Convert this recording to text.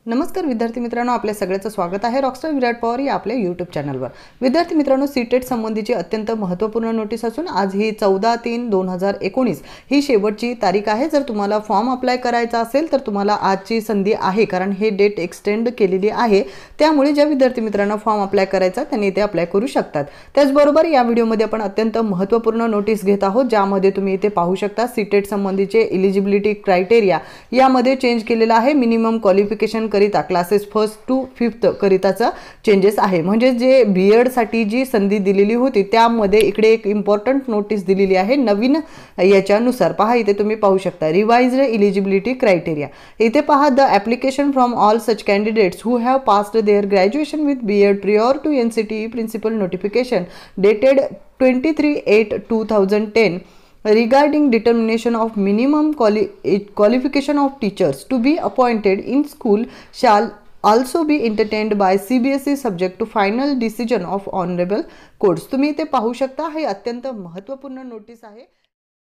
नमस्कार विद्यार्थी मित्रांनो, आपल्या सगळ्यांचं स्वागत आहे रॉकस्टार विराट पवार या आपल्या यूट्यूब चॅनलवर। विद्यार्थी मित्रांनो, सीटेट संबंधीची अत्यंत महत्त्वपूर्ण नोटीस असून आज ही 14/3/2019 ही शेवटची तारीख आहे। जर तुम्हाला फॉर्म अप्लाय करायचा असेल तर तुम्हाला आजची संधी आहे, कारण हे डेट एक्सटेंड केलेली आहे। त्यामुळे ज्या विद्यार्थी मित्रांना फॉर्म अप्लाय करायचा त्यांनी ते अप्लाय करू शकतात। त्याचबरोबर या व्हिडिओमध्ये आपण अत्यंत महत्त्वपूर्ण नोटीस घेत आहोत, ज्यामध्ये तुम्ही इथे पाहू शकता सीटेट संबंधीचे एलिजिबिलिटी क्रायटेरिया यामध्ये चेंज केलेला आहे। मिनिमम क्वालिफिकेशन करिता क्लासेस 1st to 5th करिताचा चेंजेस आहे। म्हणजे जे बीएड साठी जी संधी दिलेली होती त्यामध्ये इकडे एक इम्पॉर्टंट नोटीस दिलेली आहे नवीन याच्यानुसार। पहा इथे तुम्ही पाहू शकता रिवाइज्ड एलिजिबिलिटी क्रायटेरिया। इथे पहा the application from all such candidates who have passed their graduation with BEd prior to NCTE principal notification dated 23/8/2010 regarding determination of minimum qualification of teachers to be appointed in school shall also be entertained by CBSE subject to final decision of honorable courts। तुम्ही इथे पाहू शकता, हे अत्यंत महत्त्वपूर्ण notice आहे।